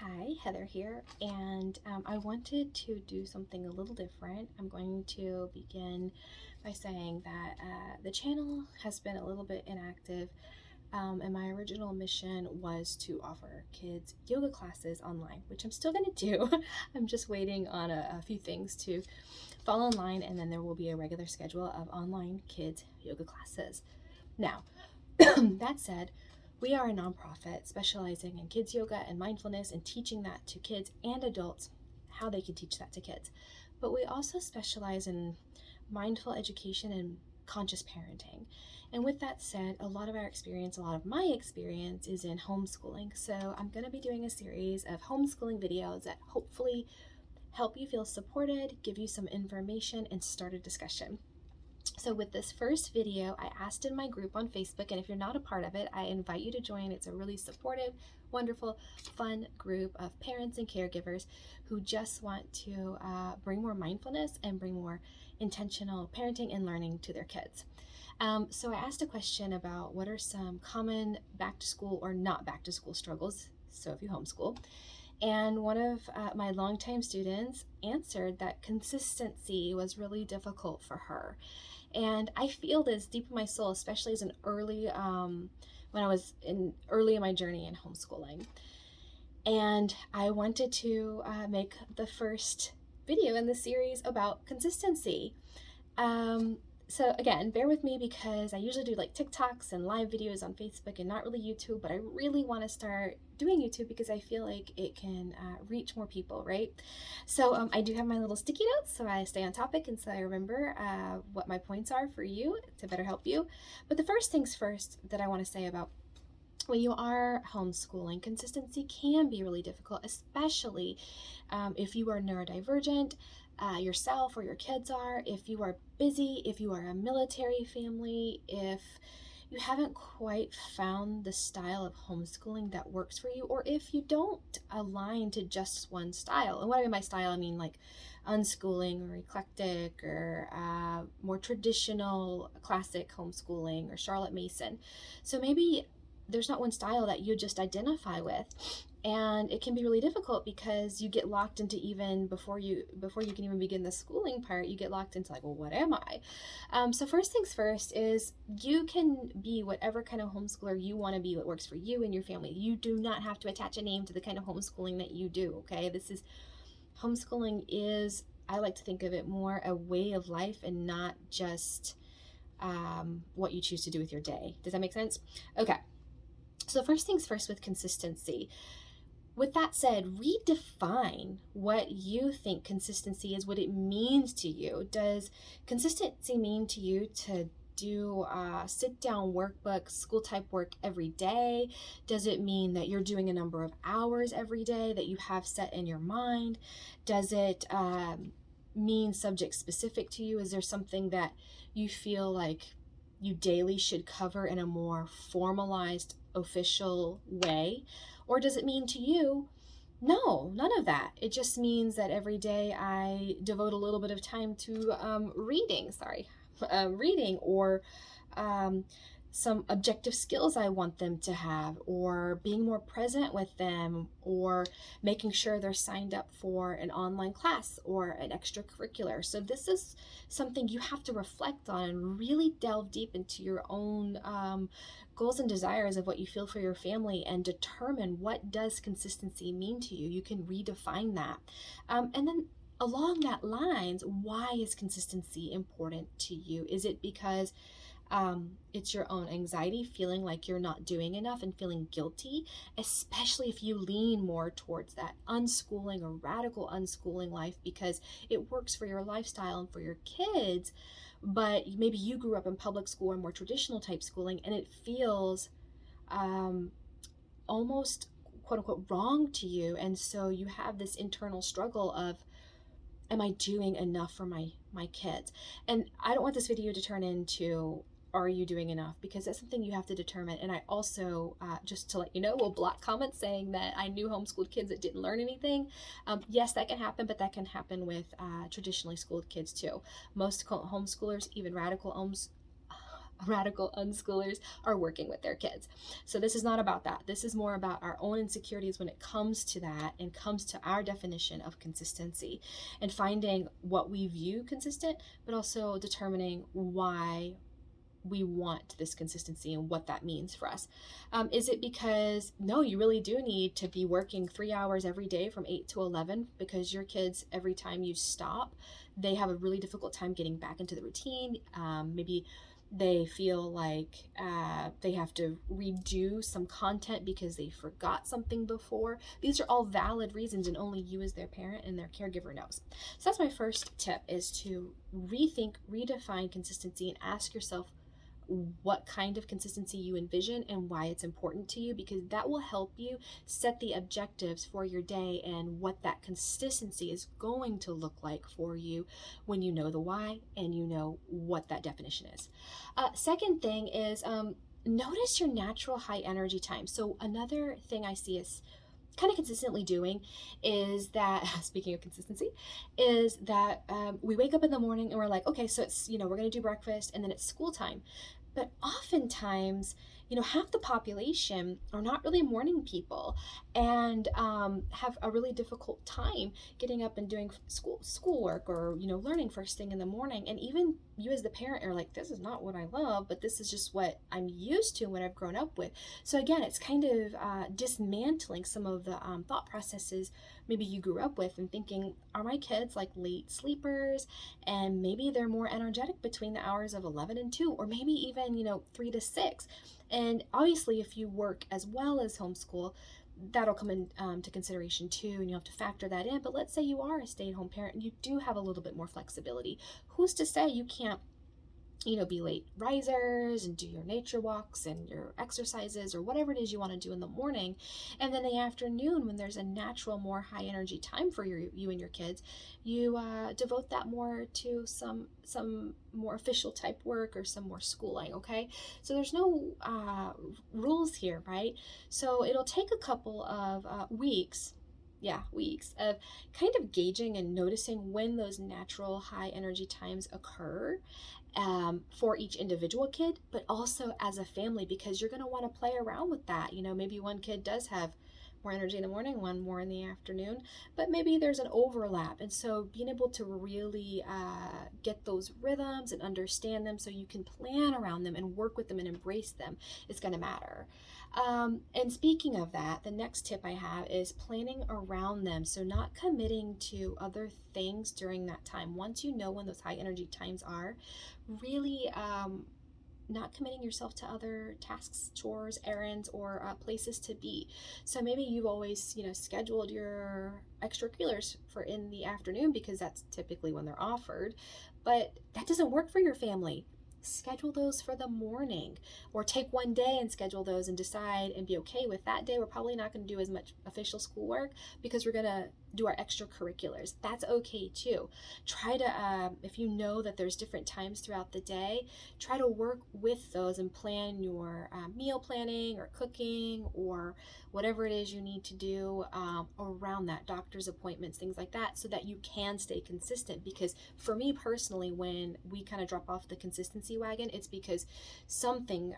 Hi, Heather here, and I wanted to do something a little different. I'm going to begin by saying that the channel has been a little bit inactive, and my original mission was to offer kids yoga classes online, which I'm still going to do. I'm just waiting on a few things to fall in line, and then there will be a regular schedule of online kids yoga classes. Now, that said, we are a nonprofit specializing in kids yoga and mindfulness and teaching that to kids and adults, how they can teach that to kids. But we also specialize in mindful education and conscious parenting. And with that said, a lot of my experience is in homeschooling. So I'm going to be doing a series of homeschooling videos that hopefully help you feel supported, give you some information, and start a discussion. So with this first video, I asked in my group on Facebook, and if you're not a part of it, I invite you to join. It's a really supportive, wonderful, fun group of parents and caregivers who just want to bring more mindfulness and bring more intentional parenting and learning to their kids. So I asked a question about what are some common back to school or not back to school struggles, so if you homeschool. And one of my longtime students answered that consistency was really difficult for her. And I feel this deep in my soul, especially as when I was early in my journey in homeschooling. And I wanted to make the first video in the series about consistency. So again, bear with me because I usually do like TikToks and live videos on Facebook and not really YouTube, but I really want to start doing YouTube because I feel like it can reach more people, right? So I do have my little sticky notes so I stay on topic and so I remember what my points are for you to better help you. But the first things first that I want to say about when you are homeschooling, consistency can be really difficult, especially if you are neurodivergent yourself or your kids are, if you are busy, if you are a military family, if you haven't quite found the style of homeschooling that works for you, or if you don't align to just one style. And what I mean by style, I mean like unschooling or eclectic or more traditional classic homeschooling or Charlotte Mason. So maybe there's not one style that you just identify with, and it can be really difficult because you get locked into, even before you can even begin the schooling part, you get locked into like, well, what am I? So first things first is you can be whatever kind of homeschooler you want to be, what works for you and your family. You do not have to attach a name to the kind of homeschooling that you do. Okay, homeschooling is, I like to think of it more a way of life and not just what you choose to do with your day. Does that make sense? Okay. So first things first with consistency. With that said, redefine what you think consistency is, what it means to you. Does consistency mean to you to do sit-down workbook, school-type work every day? Does it mean that you're doing a number of hours every day that you have set in your mind? Does it mean subject-specific to you? Is there something that you feel like you daily should cover in a more formalized, official way? Or does it mean to you, no, none of that? It just means that every day I devote a little bit of time to reading, or some objective skills I want them to have, or being more present with them, or making sure they're signed up for an online class or an extracurricular. So this is something you have to reflect on and really delve deep into your own goals and desires of what you feel for your family and determine what does consistency mean to you. You can redefine that. And then along that lines, why is consistency important to you? Is it because it's your own anxiety, feeling like you're not doing enough and feeling guilty, especially if you lean more towards that unschooling or radical unschooling life because it works for your lifestyle and for your kids, but maybe you grew up in public school or more traditional type schooling and it feels almost quote unquote wrong to you, and so you have this internal struggle of, am I doing enough for my kids? And I don't want this video to turn into, are you doing enough? Because that's something you have to determine. And I also, just to let you know, will block comments saying that I knew homeschooled kids that didn't learn anything. Yes, that can happen, but that can happen with traditionally schooled kids too. Most homeschoolers, even radical radical unschoolers are working with their kids. So this is not about that. This is more about our own insecurities when it comes to that and comes to our definition of consistency and finding what we view consistent, but also determining why we want this consistency and what that means for us. Is it because, no, you really do need to be working 3 hours every day from 8 to 11 because your kids, every time you stop, they have a really difficult time getting back into the routine. Maybe they feel like they have to redo some content because they forgot something before. These are all valid reasons, and only you as their parent and their caregiver knows. So that's my first tip, is to rethink, redefine consistency, and ask yourself what kind of consistency you envision and why it's important to you, because that will help you set the objectives for your day and what that consistency is going to look like for you when you know the why and you know what that definition is. Second thing is notice your natural high energy time. So another thing I see is kind of consistently doing is that, speaking of consistency, is that we wake up in the morning and we're like, okay, so it's, we're going to do breakfast and then it's school time. But oftentimes, half the population are not really morning people and have a really difficult time getting up and doing schoolwork or, learning first thing in the morning. And even you as the parent are like, this is not what I love, but this is just what I'm used to, what I've grown up with. So again, it's kind of dismantling some of the thought processes maybe you grew up with and thinking, are my kids like late sleepers? And maybe they're more energetic between the hours of 11 and 2, or maybe even, 3 to 6. And obviously, if you work as well as homeschool, that'll come into consideration too, and you have to factor that in. But let's say you are a stay-at-home parent and you do have a little bit more flexibility. Who's to say you can't be late risers and do your nature walks and your exercises or whatever it is you want to do in the morning. And then the afternoon, when there's a natural, more high energy time for you and your kids, you devote that more to some more official type work or some more schooling, okay? So there's no rules here, right? So it'll take a couple of weeks of kind of gauging and noticing when those natural high energy times occur for each individual kid, but also as a family, because you're going to want to play around with that. Maybe one kid does have more energy in the morning, one more in the afternoon, but maybe there's an overlap. And so being able to really get those rhythms and understand them so you can plan around them and work with them and embrace them is going to matter. And speaking of that, the next tip I have is planning around them. So not committing to other things during that time. Once you know when those high energy times are, really not committing yourself to other tasks, chores, errands, or places to be. So maybe you've always, scheduled your extracurriculars for in the afternoon because that's typically when they're offered, but that doesn't work for your family. Schedule those for the morning, or take one day and schedule those and decide and be okay with that day. We're probably not going to do as much official schoolwork because we're going to do our extracurriculars. That's okay too. Try to, if you know that there's different times throughout the day, try to work with those and plan your meal planning or cooking or whatever it is you need to do around that, doctor's appointments, things like that, so that you can stay consistent. Because for me personally, when we kind of drop off the consistency wagon, it's because something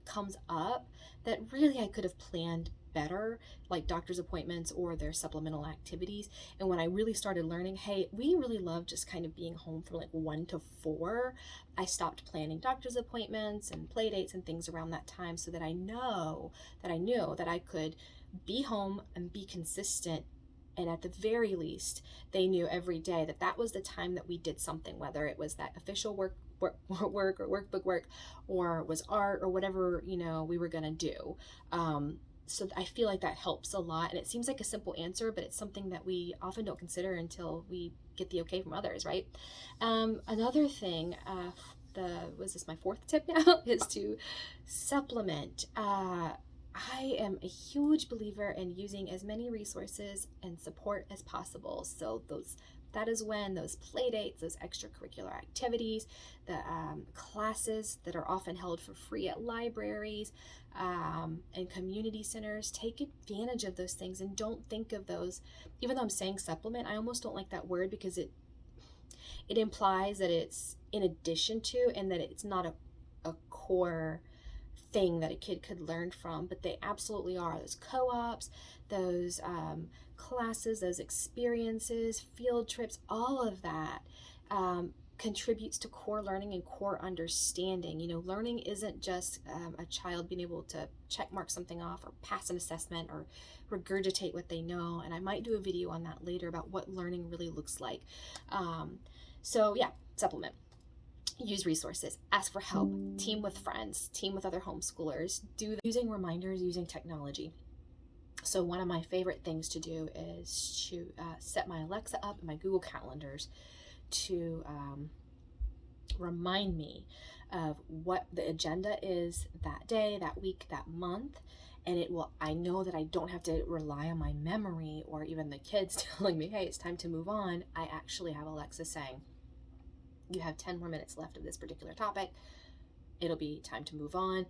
comes up that really I could have planned better, like doctor's appointments or their supplemental activities. And when I really started learning, hey, we really love just kind of being home from like 1 to 4, I stopped planning doctor's appointments and play dates and things around that time, so that I knew that I could be home and be consistent. And at the very least, they knew every day that that was the time that we did something, whether it was that official work or workbook work, or was art or whatever, we were going to do. So I feel like that helps a lot. And it seems like a simple answer, but it's something that we often don't consider until we get the okay from others, right? Another thing, was this my 4th tip now, is to supplement. I am a huge believer in using as many resources and support as possible. So that is when those play dates, those extracurricular activities, the classes that are often held for free at libraries and community centers, take advantage of those things and don't think of those. Even though I'm saying supplement, I almost don't like that word because it implies that it's in addition to, and that it's not a core thing that a kid could learn from, but they absolutely are. Those co-ops, those classes, those experiences, field trips, all of that contributes to core learning and core understanding. You know, learning isn't just a child being able to check mark something off or pass an assessment or regurgitate what they know. And I might do a video on that later about what learning really looks like. So yeah, supplement. Use resources, ask for help, team with friends, team with other homeschoolers, using reminders, using technology. So one of my favorite things to do is to set my Alexa up and my Google calendars to remind me of what the agenda is that day, that week, that month. And I know that I don't have to rely on my memory or even the kids telling me, hey, it's time to move on. I actually have Alexa saying, you have 10 more minutes left of this particular topic. It'll be time to move on.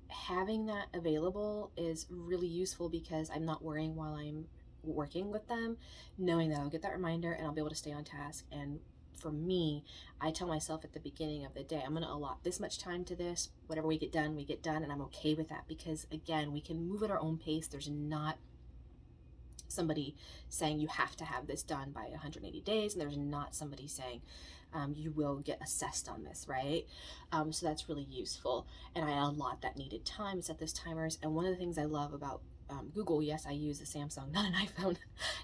Having that available is really useful because I'm not worrying while I'm working with them, knowing that I'll get that reminder and I'll be able to stay on task. And for me, I tell myself at the beginning of the day, I'm going to allot this much time to this. Whatever we get done, and I'm okay with that because, again, we can move at our own pace. There's not somebody saying you have to have this done by 180 days, and there's not somebody saying you will get assessed on this, right? So that's really useful, and I allot that needed time, set those timers. And one of the things I love about Google, yes, I use a Samsung, not an iPhone,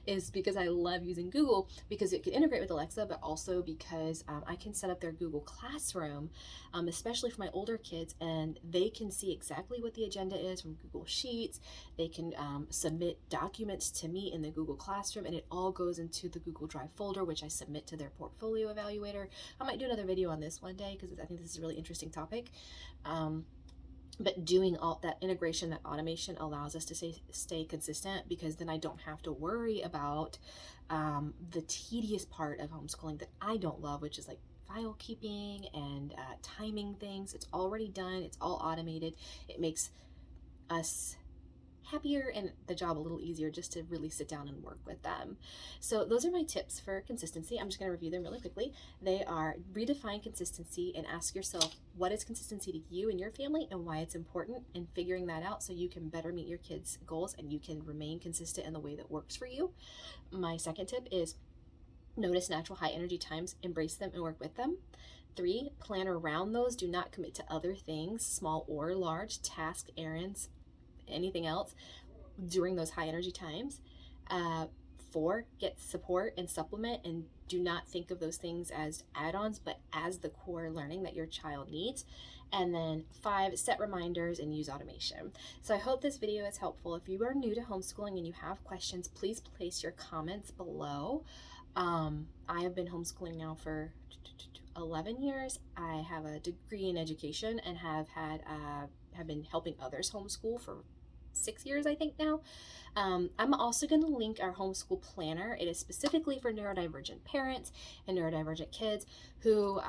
is because I love using Google because it can integrate with Alexa, but also because I can set up their Google Classroom, especially for my older kids, and they can see exactly what the agenda is from Google Sheets. They can submit documents to me in the Google Classroom, and it all goes into the Google Drive folder, which I submit to their portfolio evaluator. I might do another video on this one day because I think this is a really interesting topic. But doing all that integration, that automation allows us to stay consistent, because then I don't have to worry about the tedious part of homeschooling that I don't love, which is like file keeping and timing things. It's already done. It's all automated. It makes us happier and the job a little easier just to really sit down and work with them. So those are my tips for consistency. I'm just going to review them really quickly. They are: redefine consistency and ask yourself, what is consistency to you and your family and why it's important, and figuring that out so you can better meet your kids' goals and you can remain consistent in the way that works for you. My second tip is notice natural high energy times, embrace them and work with them. 3, plan around those. Do not commit to other things, small or large, tasks, errands, anything else during those high energy times. 4, get support and supplement, and do not think of those things as add-ons, but as the core learning that your child needs. And then 5, set reminders and use automation. So I hope this video is helpful. If you are new to homeschooling and you have questions, please place your comments below. I have been homeschooling now for 11 years. I have a degree in education and have been helping others homeschool for 6 years, I think now. I'm also going to link our homeschool planner. It is specifically for neurodivergent parents and neurodivergent kids who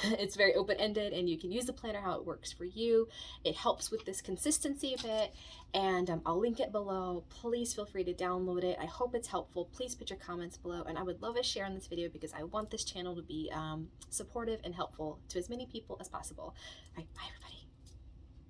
it's very open-ended, and you can use the planner how it works for you. It helps with this consistency a bit, and I'll link it below. Please feel free to download it. I hope it's helpful. Please put your comments below, and I would love a share on this video because I want this channel to be supportive and helpful to as many people as possible. All right, bye everybody.